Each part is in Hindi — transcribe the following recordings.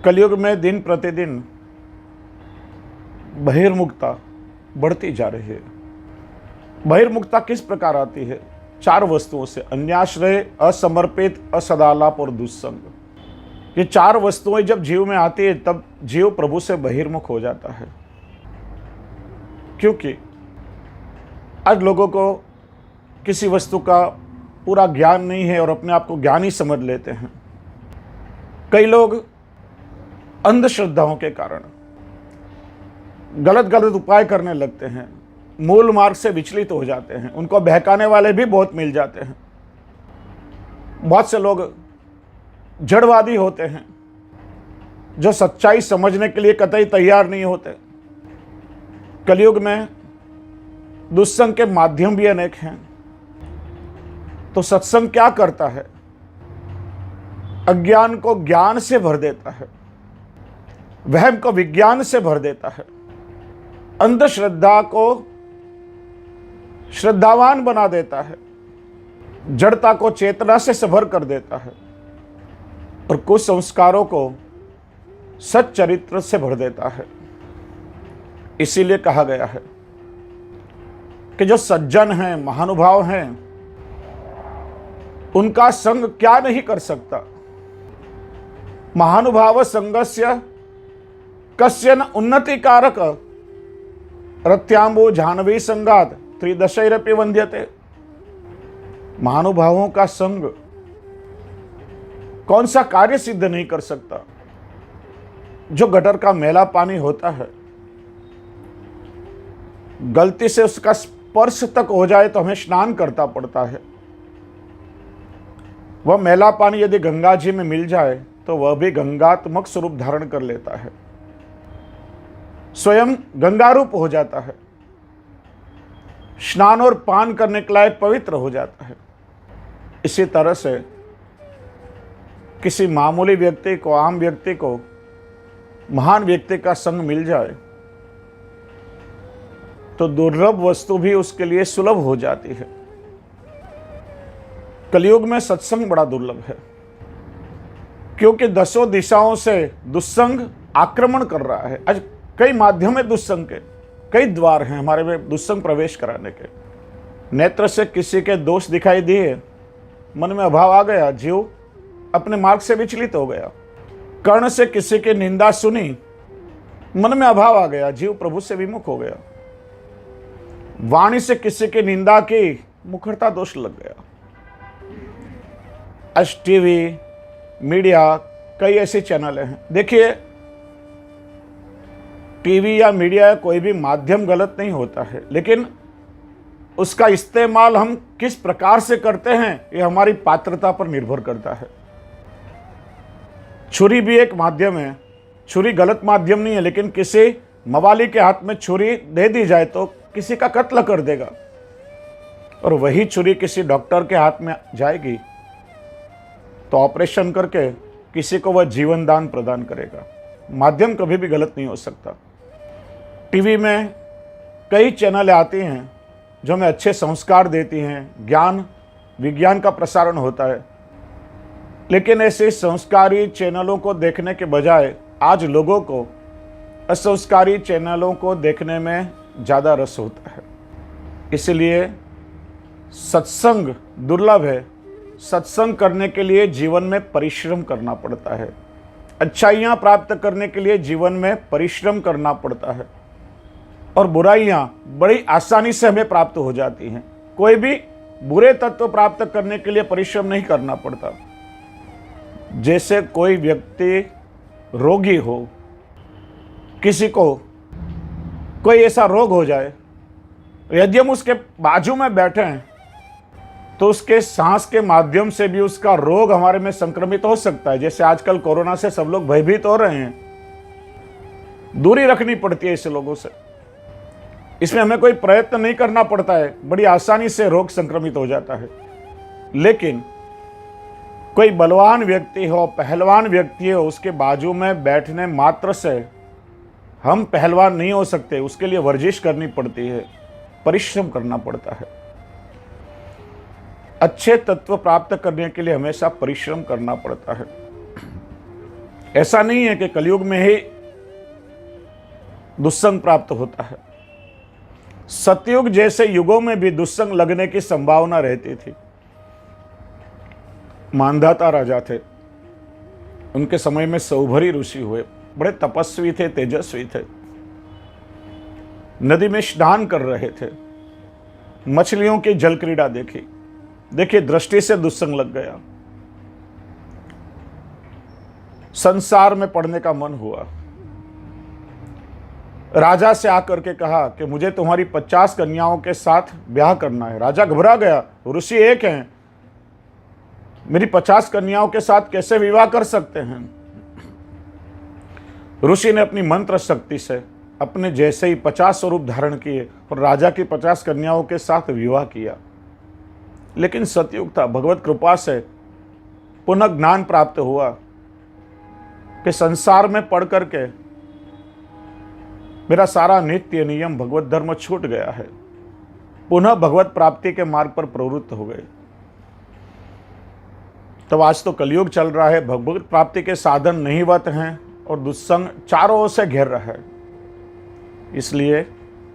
कलयुग में दिन प्रतिदिन बहिर्मुखता बढ़ती जा रही है। बहिर्मुखता किस प्रकार आती है? 4 वस्तुओं से: अन्याश्रय, असमर्पित, असदालाप और दुस्संग। ये 4 वस्तुएं जब जीव में आती है तब जीव प्रभु से बहिर्मुख हो जाता है। क्योंकि आज लोगों को किसी वस्तु का पूरा ज्ञान नहीं है और अपने आप को ज्ञानी समझ लेते हैं। कई लोग अंधश्रद्धाओं के कारण गलत गलत उपाय करने लगते हैं, मूल मार्ग से विचलित हो जाते हैं। उनको बहकाने वाले भी बहुत मिल जाते हैं। बहुत से लोग जड़वादी होते हैं जो सच्चाई समझने के लिए कतई तैयार नहीं होते। कलयुग में दुस्संग के माध्यम भी अनेक हैं। तो सत्संग क्या करता है? अज्ञान को ज्ञान से भर देता है, वहम को विज्ञान से भर देता है, अंधश्रद्धा को श्रद्धावान बना देता है, जड़ता को चेतना से सभर कर देता है और कुछ संस्कारों को सच्चरित्र से भर देता है। इसीलिए कहा गया है कि जो सज्जन हैं, महानुभाव हैं, उनका संग क्या नहीं कर सकता। महानुभाव संगस्य कस्य उन्नति कारक रत्यांबो जाह्नवी संगात त्रिदशैरपि वंद्यते। महानुभावों का संग कौन सा कार्य सिद्ध नहीं कर सकता? जो गटर का मैला पानी होता है, गलती से उसका स्पर्श तक हो जाए तो हमें स्नान करता पड़ता है। वह मैला पानी यदि गंगा जी में मिल जाए तो वह भी गंगात्मक स्वरूप धारण कर लेता है, स्वयं गंगारूप हो जाता है, स्नान और पान करने के लायक पवित्र हो जाता है। इसी तरह से किसी मामूली व्यक्ति को, आम व्यक्ति को महान व्यक्ति का संग मिल जाए तो दुर्लभ वस्तु भी उसके लिए सुलभ हो जाती है। कलयुग में सत्संग बड़ा दुर्लभ है, क्योंकि 10 दिशाओं से दुस्संग आक्रमण कर रहा है। आज कई माध्यम है दुस्संग के, कई द्वार हैं हमारे में दुस्संग प्रवेश कराने के। नेत्र से किसी के दोष दिखाई दिए, मन में अभाव आ गया, जीव अपने मार्ग से विचलित हो गया। कर्ण से किसी की निंदा सुनी, मन में अभाव आ गया, जीव प्रभु से विमुख हो गया। वाणी से किसी की निंदा की, मुखरता दोष लग गया। आज टीवी, मीडिया, कई ऐसे चैनल हैं। देखिए, टीवी या मीडिया या कोई भी माध्यम गलत नहीं होता है, लेकिन उसका इस्तेमाल हम किस प्रकार से करते हैं यह हमारी पात्रता पर निर्भर करता है। छुरी भी एक माध्यम है। छुरी गलत माध्यम नहीं है, लेकिन किसी मवाली के हाथ में छुरी दे दी जाए तो किसी का कत्ल कर देगा, और वही छुरी किसी डॉक्टर के हाथ में जाएगी तो ऑपरेशन करके किसी को वह जीवन दान प्रदान करेगा। माध्यम कभी भी गलत नहीं हो सकता। टीवी में कई चैनल आती हैं जो हमें अच्छे संस्कार देती हैं, ज्ञान विज्ञान का प्रसारण होता है, लेकिन ऐसे संस्कारी चैनलों को देखने के बजाय आज लोगों को असंस्कारी चैनलों को देखने में ज़्यादा रस होता है। इसलिए सत्संग दुर्लभ है। सत्संग करने के लिए जीवन में परिश्रम करना पड़ता है। अच्छाइयाँ प्राप्त करने के लिए जीवन में परिश्रम करना पड़ता है, और बुराइयाँ बड़ी आसानी से हमें प्राप्त हो जाती हैं। कोई भी बुरे तत्व प्राप्त करने के लिए परिश्रम नहीं करना पड़ता। जैसे कोई व्यक्ति रोगी हो, किसी को कोई ऐसा रोग हो जाए, यदि हम उसके बाजू में बैठे हैं तो उसके सांस के माध्यम से भी उसका रोग हमारे में संक्रमित हो सकता है। जैसे आजकल कोरोना से सब लोग भयभीत हो रहे हैं, दूरी रखनी पड़ती है ऐसे लोगों से। इसमें हमें कोई प्रयत्न नहीं करना पड़ता है, बड़ी आसानी से रोग संक्रमित हो जाता है। लेकिन कोई बलवान व्यक्ति हो, पहलवान व्यक्ति हो, उसके बाजू में बैठने मात्र से हम पहलवान नहीं हो सकते। उसके लिए वर्जिश करनी पड़ती है, परिश्रम करना पड़ता है। अच्छे तत्व प्राप्त करने के लिए हमेशा परिश्रम करना पड़ता है। ऐसा नहीं है कि कलयुग में ही दुस्संग प्राप्त होता है। सतयुग जैसे युगों में भी दुस्संग लगने की संभावना रहती थी। मानधाता राजा थे, उनके समय में सौभरी ऋषि हुए, बड़े तपस्वी थे, तेजस्वी थे, नदी में स्नान कर रहे थे, मछलियों की जल क्रीड़ा देखी, देखिए दृष्टि से दुस्संग लग गया, संसार में पड़ने का मन हुआ। राजा से आकर के कहा कि मुझे तुम्हारी 50 कन्याओं के साथ ब्याह करना है। राजा घबरा गया, ऋषि एक हैं, मेरी 50 कन्याओं के साथ कैसे विवाह कर सकते हैं। ऋषि ने अपनी मंत्र शक्ति से अपने जैसे ही 50 स्वरूप धारण किए और राजा की 50 कन्याओं के साथ विवाह किया। लेकिन सतयुग था, भगवत कृपा से पुनः ज्ञान प्राप्त हुआ कि संसार में पढ़ करके मेरा सारा नित्य नियम भगवत धर्म छूट गया है, पुनः भगवत प्राप्ति के मार्ग पर प्रवृत्त हो गए। तब आज तो कलयुग चल रहा है, भगवत प्राप्ति के साधन नहींवत हैं और दुस्संग चारों ओर से घेर रहा है। इसलिए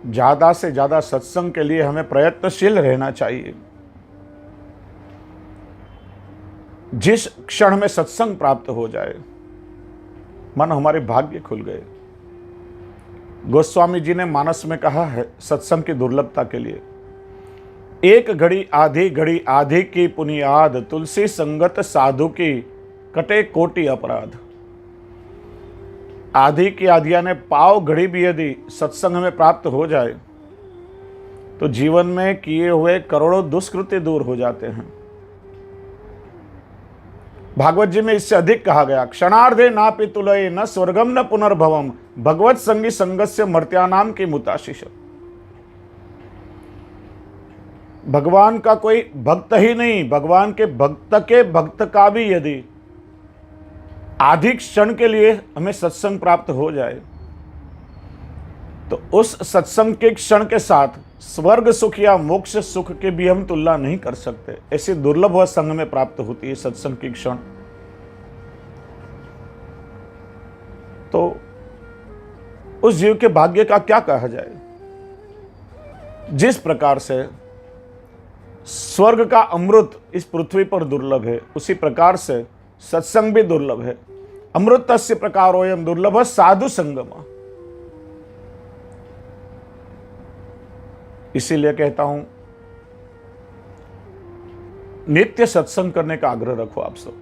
ज्यादा से ज्यादा सत्संग के लिए हमें प्रयत्नशील रहना चाहिए। जिस क्षण में सत्संग प्राप्त हो जाए, मन हमारे भाग्य खुल गए। गोस्वामी जी ने मानस में कहा है सत्संग की दुर्लभता के लिए, एक घड़ी आधी की पुनियाद, तुलसी संगत साधु की कटे कोटि अपराध। आधी की आधिया ने पाव घड़ी भी यदि सत्संग में प्राप्त हो जाए तो जीवन में किए हुए करोड़ों दुष्कृत्य दूर हो जाते हैं। भागवत जी में इससे अधिक कहा गया, क्षणार्धे नापि तुलये न स्वर्गम न पुनर्भवम, भगवत संगी संगस्य मर्त्यानाम की मुताशिष। भगवान का कोई भक्त ही नहीं, भगवान के भक्त का भी यदि आधी क्षण के लिए हमें सत्संग प्राप्त हो जाए तो उस सत्संग के क्षण के साथ स्वर्ग सुख या मोक्ष सुख के भी हम तुलना नहीं कर सकते। ऐसी दुर्लभ वह संग में प्राप्त होती है सत्संग की क्षण। तो उस जीव के भाग्य का क्या कहा जाए। जिस प्रकार से स्वर्ग का अमृत इस पृथ्वी पर दुर्लभ है, उसी प्रकार से सत्संग भी दुर्लभ है। अमृतस्य प्रकारोयम दुर्लभ साधु संगम। इसीलिए कहता हूं नित्य सत्संग करने का आग्रह रखो आप सब।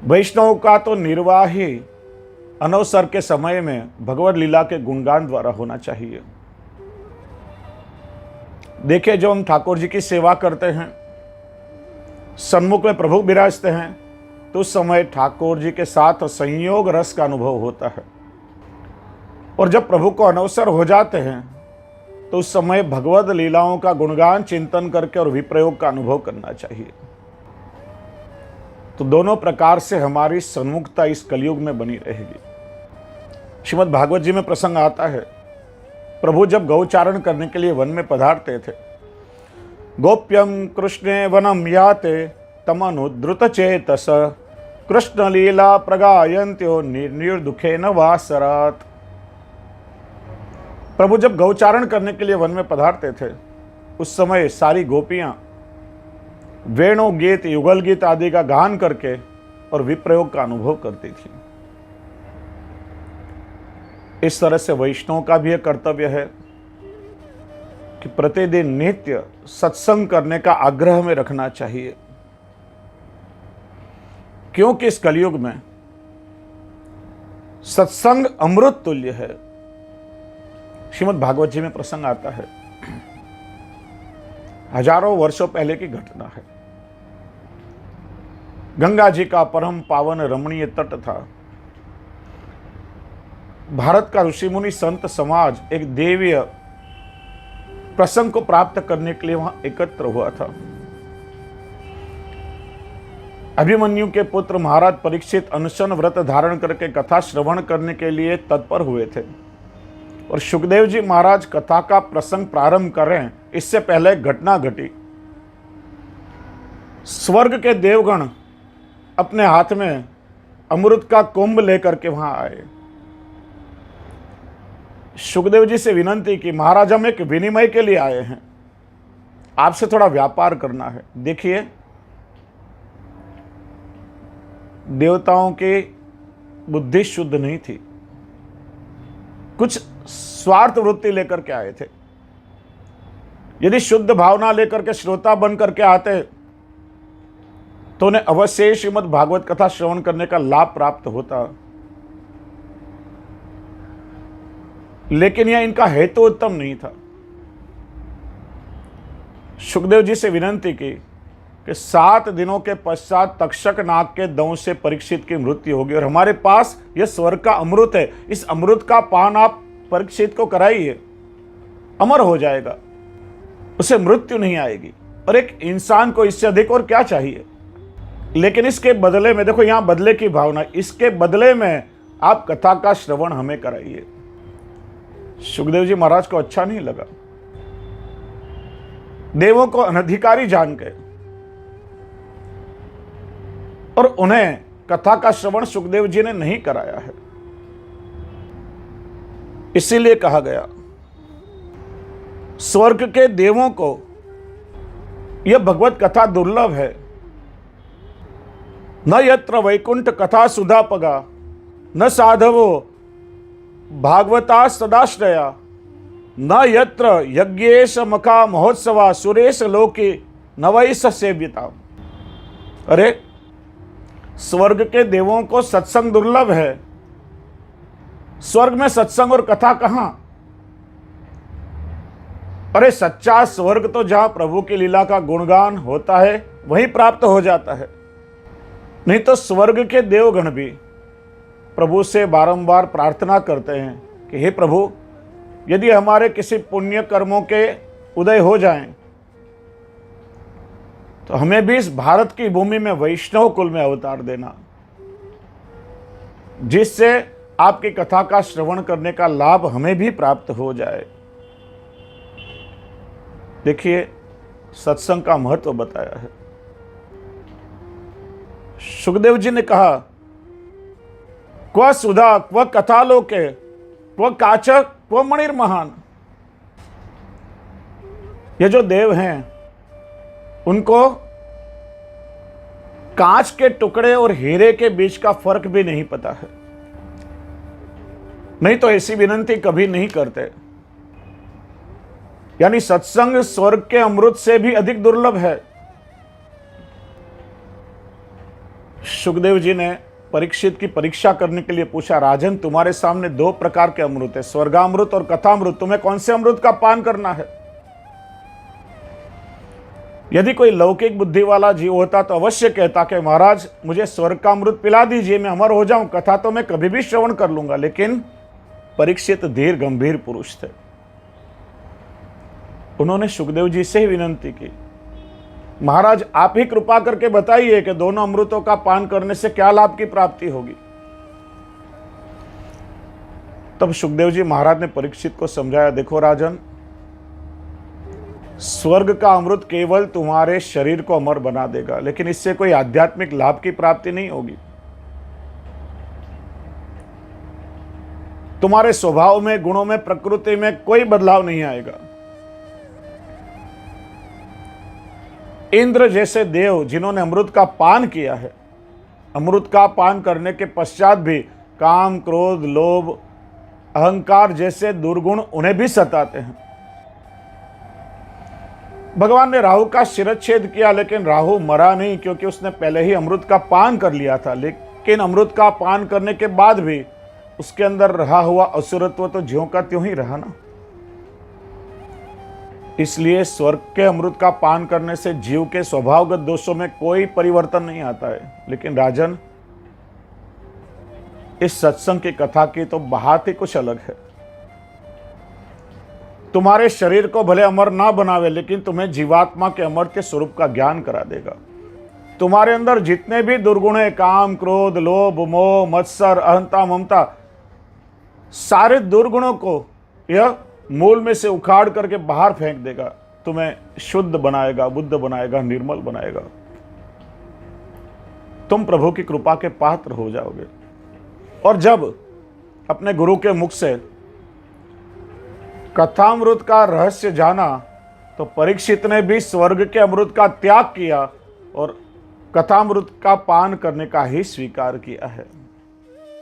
वैष्णव का तो निर्वाह ही अनवसर के समय में भगवत लीला के गुणगान द्वारा होना चाहिए। देखिए, जो हम ठाकुर जी की सेवा करते हैं, सन्मुख में प्रभु विराजते हैं, तो उस समय ठाकुर जी के साथ संयोग रस का अनुभव होता है। और जब प्रभु को अनवसर हो जाते हैं तो उस समय भगवत लीलाओं का गुणगान चिंतन करके और विप्रयोग का अनुभव करना चाहिए। तो दोनों प्रकार से हमारी सन्मुखता इस कलयुग में बनी रहेगी। श्रीमद् भागवत जी में प्रसंग आता है, प्रभु जब गौचारण करने के लिए वन में पधारते थे, गोप्यम कृष्णे वनम याते तमनुद्रुत चेतस, कृष्ण लीला प्रगायन्त्यो निर्दुखे न वासरात। प्रभु जब गौचारण करने के लिए वन में पधारते थे, उस समय सारी गोपियां वेणु गीत, युगल गीत आदि का गान करके और विप्रयोग का अनुभव करती थी। इस तरह से वैष्णव का भी यह कर्तव्य है कि प्रतिदिन नित्य सत्संग करने का आग्रह में रखना चाहिए, क्योंकि इस कलयुग में सत्संग अमृत तुल्य है। श्रीमद् भागवत जी में प्रसंग आता है, हजारों वर्षों पहले की घटना है। गंगा जी का परम पावन रमणीय तट था। भारत का ऋषि मुनि संत समाज एक देवीय प्रसंग को प्राप्त करने के लिए वहां एकत्र हुआ था। अभिमन्यु के पुत्र महाराज परीक्षित अनशन व्रत धारण करके कथा श्रवण करने के लिए तत्पर हुए थे और सुखदेव जी महाराज कथा का प्रसंग प्रारंभ करें इससे पहले घटना घटी। स्वर्ग के देवगण अपने हाथ में अमृत का कुंभ लेकर के वहां आए। सुखदेव जी से विनंती की, महाराज हम एक विनिमय के लिए आए हैं, आपसे थोड़ा व्यापार करना है। देखिए, देवताओं की बुद्धि शुद्ध नहीं थी, कुछ स्वार्थ वृत्ति लेकर के आए थे। यदि शुद्ध भावना लेकर के श्रोता बन करके आते तो उन्हें अवश्य श्रीमद् भागवत कथा श्रवण करने का लाभ प्राप्त होता, लेकिन यह इनका हेतु उत्तम नहीं था। सुखदेव जी से विनंती की कि 7 दिनों के पश्चात तक्षक नाग के दंश से परीक्षित की मृत्यु होगी और हमारे पास यह स्वर्ग का अमृत है, इस अमृत का पान आप परीक्षित को कराइए, अमर हो जाएगा, उसे मृत्यु नहीं आएगी। और एक इंसान को इससे अधिक और क्या चाहिए। लेकिन इसके बदले में, देखो यहां बदले की भावना, इसके बदले में आप कथा का श्रवण हमें कराइए। सुखदेव जी महाराज को अच्छा नहीं लगा। देवों को अनधिकारी जान के और उन्हें कथा का श्रवण सुखदेव जी ने नहीं कराया है। इसीलिए कहा गया, स्वर्ग के देवों को यह भगवत कथा दुर्लभ है। न यत्र वैकुंठ कथा सुधापगा, न साधवो भागवता सदाश्रया, न यत्र यज्ञेश मखा महोत्सवा सुरेश लोके नवैस सेव्यता। अरे, स्वर्ग के देवों को सत्संग दुर्लभ है। स्वर्ग में सत्संग और कथा कहां? अरे, सच्चा स्वर्ग तो जहां प्रभु की लीला का गुणगान होता है वहीं प्राप्त हो जाता है। नहीं तो स्वर्ग के देवगण भी प्रभु से बारंबार प्रार्थना करते हैं कि हे प्रभु, यदि हमारे किसी पुण्य कर्मों के उदय हो जाएं तो हमें भी इस भारत की भूमि में वैष्णव कुल में अवतार देना, जिससे आपकी कथा का श्रवण करने का लाभ हमें भी प्राप्त हो जाए। देखिए, सत्संग का महत्व बताया है। सुखदेव जी ने कहा, क्व सुधा क्व कथा लोके क्व काचक क्व मणिर्महान। ये जो देव हैं उनको कांच के टुकड़े और हीरे के बीच का फर्क भी नहीं पता है, नहीं तो ऐसी विनंती कभी नहीं करते। यानी सत्संग स्वर्ग के अमृत से भी अधिक दुर्लभ है। सुखदेव जी ने परीक्षित की परीक्षा करने के लिए पूछा, राजन तुम्हारे सामने 2 प्रकार के अमृत है, स्वर्गामृत और कथामृत, तुम्हें कौन से अमृत का पान करना है? यदि कोई लौकिक बुद्धि वाला जीव होता तो अवश्य कहता कि महाराज मुझे स्वर्ग का अमृत पिला दीजिए, मैं अमर हो जाऊं, कथा तो मैं कभी भी श्रवण कर लूंगा। लेकिन परीक्षित धीर गंभीर पुरुष थे। उन्होंने सुखदेव जी से ही विनंती की, महाराज आप ही कृपा करके बताइए कि दोनों अमृतों का पान करने से क्या लाभ की प्राप्ति होगी। तब सुखदेव जी महाराज ने परीक्षित को समझाया, देखो राजन, स्वर्ग का अमृत केवल तुम्हारे शरीर को अमर बना देगा, लेकिन इससे कोई आध्यात्मिक लाभ की प्राप्ति नहीं होगी। तुम्हारे स्वभाव में, गुणों में, प्रकृति में कोई बदलाव नहीं आएगा। इंद्र जैसे देव जिन्होंने अमृत का पान किया है, अमृत का पान करने के पश्चात भी काम, क्रोध, लोभ, अहंकार जैसे दुर्गुण उन्हें भी सताते हैं। भगवान ने राहु का शिरच्छेद किया, लेकिन राहु मरा नहीं, क्योंकि उसने पहले ही अमृत का पान कर लिया था। लेकिन अमृत का पान करने के बाद भी उसके अंदर रहा हुआ असुरत्व तो ज्यों का त्यों ही रहा ना। इसलिए स्वर्ग के अमृत का पान करने से जीव के स्वभावगत दोषों में कोई परिवर्तन नहीं आता है। लेकिन राजन, इस सत्संग की कथा की तो बात ही कुछ अलग है। तुम्हारे शरीर को भले अमर ना बनावे, लेकिन तुम्हें जीवात्मा के अमर्त्य स्वरूप का ज्ञान करा देगा। तुम्हारे अंदर जितने भी दुर्गुण है, काम, क्रोध, लोभ, मोह, मत्सर, अहंता, ममता, सारे दुर्गुणों को यह मूल में से उखाड़ करके बाहर फेंक देगा। तुम्हें शुद्ध बनाएगा, बुद्ध बनाएगा, निर्मल बनाएगा। तुम प्रभु की कृपा के पात्र हो जाओगे। और जब अपने गुरु के मुख से कथामृत का रहस्य जाना तो परीक्षित ने भी स्वर्ग के अमृत का त्याग किया और कथामृत का पान करने का ही स्वीकार किया है।